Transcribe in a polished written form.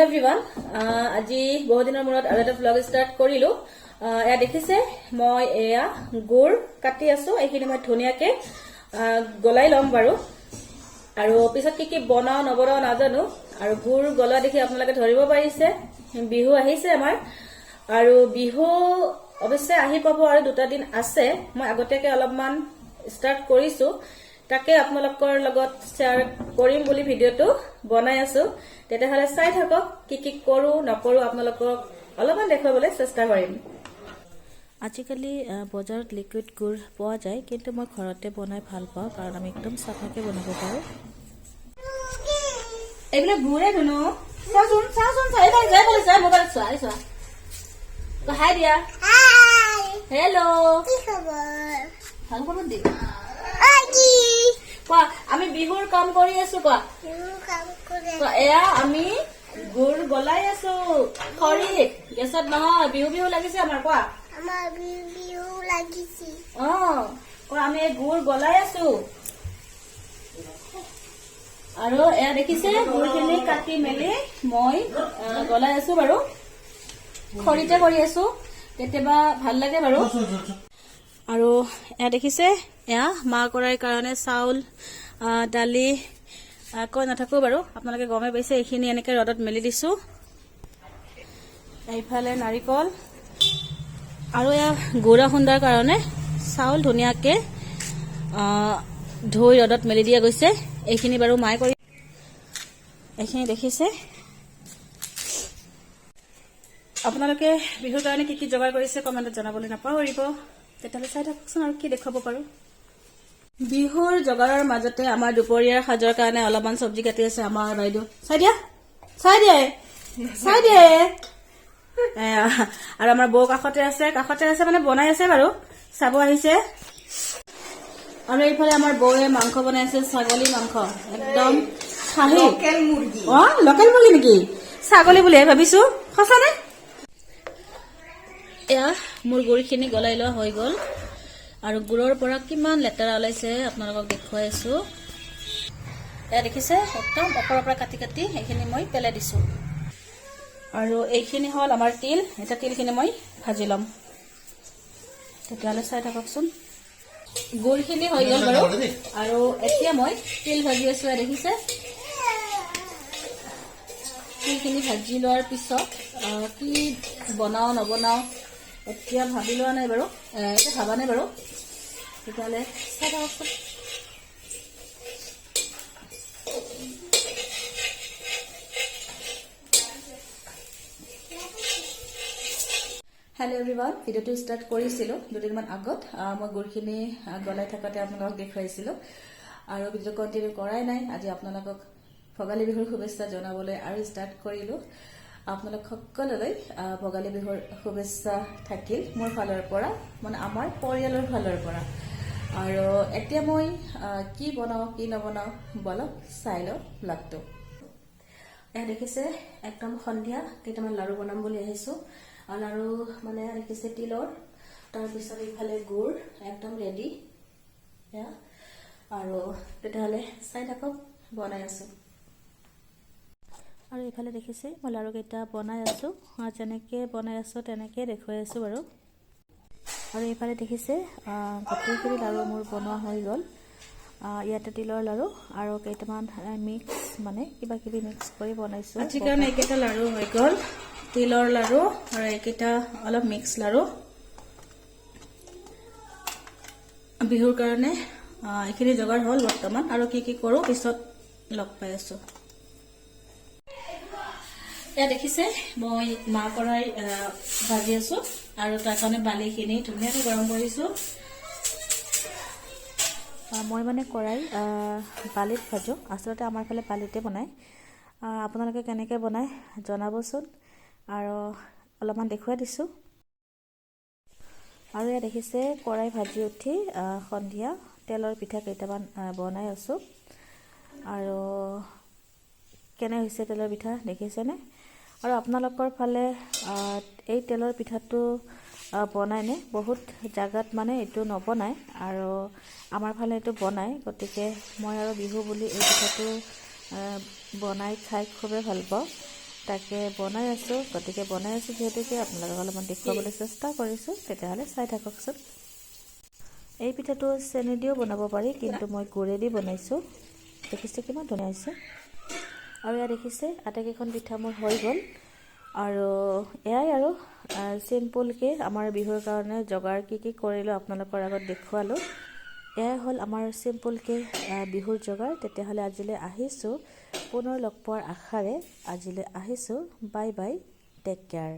Everyone আজি বহুত দিনৰ মূৰত আৰু এটা ব্লগ ষ্টাৰ্ট কৰিলো এয়া দেখিছে মই এয়া গুড় কাটি আছো এইখিনি মই ধুনিয়াকে গলাই লম বাৰু আৰু পিছত কি বনাও নবনাও নাজানো আৰু গুড় গলা দেখি আপোনালোকে ধৰিব পাৰিছে বিহু আহিছে আমাৰ আৰু বিহু অৱশ্যে আহি পাব আৰু দুটা দিন আছে মই আগতেকে অলপমান ষ্টাৰ্ট কৰিছো তাকে আপোনালোকৰ লগত শেয়াৰ কৰিম বুলি ভিডিওটো বনাই আছো তেতিয়াহলে চাই থাকক কি কৰো নকৰো আপোনালোকক অলপমান দেখাবলৈ চেষ্টা কৰিম আজিকালি বজাৰত লিকুইড গুড় পোৱা যায় কিন্তু মই ঘৰতে বনাই ভাল পাওঁ কাৰণ আমি একদম সাফাকে বনাব পাৰো এইবিলাক গুড়ে ধুনো চাচোন এইবাৰ যাই বলে চাই মোবাইল চোৱা হাই দিয়া হাই হেল্ল কি খবৰ ভাল খবৰ দি কোৱা আমি বিহুৰ কাম কৰি আছো কোৱা এয়া আমি গুড় গলাই আছো খৰিত গেছত নহয় বিহু লাগিছে আমাৰ কোৱা আমাৰ বিহু লাগিছে কোৱা আমি গুড় গলাই আছো আৰু এয়া দেখিছে গুড়খিনি কাটি মেলি মই গলাই আছো বাৰু খৰিতে কৰি আছো কেতিয়াবা ভাল লাগে বাৰু আৰু এয়া দেখিছে এয়া মা কৰাৰ কাৰণে চাউল দালি কৈ নাথাকো বাৰু আপোনালোকে গমে পাইছে এইখিনি এনেকে ৰদত মেলি দিছো এইফালে নাৰিকল আৰু এয়া গুড়া খুন্দাৰ কাৰণে চাউল ধুনিয়াকে ধুই ৰদত মেলি দিয়া গৈছে এইখিনি বাৰু মাই কৰি এইখিনি দেখিছে আপোনালোকে বিহুৰ কাৰণে কি যোগাৰ কৰিছে কমেণ্টত জনাবলৈ নাপাহৰিব তেতিয়াহ'লে চাই থাককচোন আৰু কি দেখাব পাৰো বিহুৰ যোগাৰৰ মাজতে আমাৰ দুপৰীয়াৰ সাজৰ কাৰণে অলপমান চব্জি কাটি আছে আমাৰ বাইদেউ চাই দিয়ে আৰু আমাৰ বৌ কাষতে আছে মানে বনাই আছে বাৰু চাব আহিছে আৰু এইফালে আমাৰ বৌয়ে মাংস বনাই আছে ছাগলী মাংস একদম খাহী লোকেল মুৰ্গী নেকি ছাগলী বুলি ভাবিছো সঁচা নে এয়া মোৰ গুড়খিনি গলাই লোৱা হৈ গল আৰু গুড়ৰ পৰা কিমান লেতেৰা ওলাইছে আপোনালোকক দেখুৱাই আছো এয়া দেখিছে একদম ওপৰৰ পৰা কাটি এইখিনি মই পেলাই দিছো আৰু এইখিনি হল আমাৰ তিল এটা তিলখিনি মই ভাজি লম তেতিয়াহ'লে চাই থাককচোন গুড়খিনি হৈ গল বাৰু আৰু এতিয়া মই তিল ভাজি আছো দেখিছে তিলখিনি ভাজি লোৱাৰ পিছত কি বনাও নবনাও এতিয়া ভাবি লোৱা নাই বাৰু এতিয়া ভাবা নাই বাৰু তেতিয়াহ'লে চাই থাককচোন হেল্ল' এভৰিৱান ভিডিঅ'টো ষ্টাৰ্ট কৰিছিলো দুদিনমান আগত মই গুড়খিনি গলাই থাকোঁতে আপোনালোকক দেখুৱাইছিলো আৰু ভিডিঅ' কণ্টিনিউ কৰাই নাই আজি আপোনালোকক ভোগালী বিহুৰ শুভেচ্ছা জনাবলৈ আৰু ষ্টাৰ্ট কৰিলো আপোনালোক সকলোলৈ ভোগালী বিহুৰ শুভেচ্ছা থাকিল মোৰ ফালৰ পৰা মানে আমাৰ পৰিয়ালৰ ফালৰ পৰা আৰু এতিয়া মই কি বনাও কি নবনাও বলক চাই লওঁ ব্লগটো এয়া দেখিছে একদম সন্ধিয়া কেইটামান লাড়ু বনাম বুলি আহিছো লাড়ু মানে দেখিছে তিলৰ তাৰপিছত ইফালে গুড় একদম ৰেডি আৰু তেতিয়াহ'লে চাই থাকক বনাই আছো আৰু এইফালে দেখিছে মই লাড়ু কেইটা বনাই আছো যেনেকে বনাই আছো তেনেকে দেখুৱাই আছো বাৰু আৰু এইফালে দেখিছে গোটেইখিনি লাড়ু মোৰ বনোৱা হৈ গল ইয়াতে তিলৰ লাড়ু আৰু কেইটামান মিক্স মানে কিবা কিবি মিক্স কৰি বনাইছো আজি কাৰণে এইকেইটা লাড়ু হৈ গল তিলৰ লাড়ু আৰু এইকেইটা অলপ মিক্স লাড়ু বিহুৰ কাৰণে এইখিনি যোগাৰ হল বৰ্তমান আৰু কি কৰো পিছত লগ পাই আছো এয়া দেখিছে মই মা কৰাই ভাজি আছো আৰু তাৰ কাৰণে বালিখিনি ধুনীয়াকৈ গৰম কৰিছো মই মানে কৰাই বালিত ভাজো আচলতে আমাৰ ফালে বালিতে বনায় আপোনালোকে কেনেকৈ বনায় জনাবচোন আৰু অলপমান দেখুৱাই দিছো আৰু এয়া দেখিছে কৰাই ভাজি উঠি সন্ধিয়া তেলৰ পিঠা কেইটামান বনাই আছো আৰু কেনে হৈছে তেলৰ পিঠা দেখিছেনে আৰু আপোনালোকৰ ফালে এই তেলৰ পিঠাটো বনায় নে বহুত জাগাত মানে এইটো নবনায় আৰু আমাৰ ফালে এইটো বনায় গতিকে মই আৰু বিহু বুলি এই পিঠাটো বনাই খাই খুবেই ভাল পাওঁ তাকে বনাই আছোঁ। গতিকে বনাই আছোঁ যিহেতুকে আপোনালোকক অলপমান দেখুৱাবলৈ চেষ্টা কৰিছোঁ, তেতিয়াহ'লে চাই থাককচোন। এই পিঠাটো চেনি দিও বনাব পাৰি, কিন্তু মই গুড়েদি বনাইছোঁ। দেখিছে কিমান ধুনীয়া হৈছে। আৰু এয়া দেখিছে আটাইকেইখন পিঠা মোৰ হৈ গ'ল। আৰু এয়াই আৰু চিম্পুলকৈ আমাৰ বিহুৰ কাৰণে যোগাৰ কি কৰিলোঁ আপোনালোকৰ আগত দেখুৱালোঁ। এয়াই হ'ল আমাৰ চিম্পুলকৈ বিহুৰ যোগাৰ। তেতিয়াহ'লে আজিলৈ আহিছোঁ, পুনৰ লগ পোৱাৰ আশাৰে আজিলৈ আহিছোঁ। Bye bye, take care.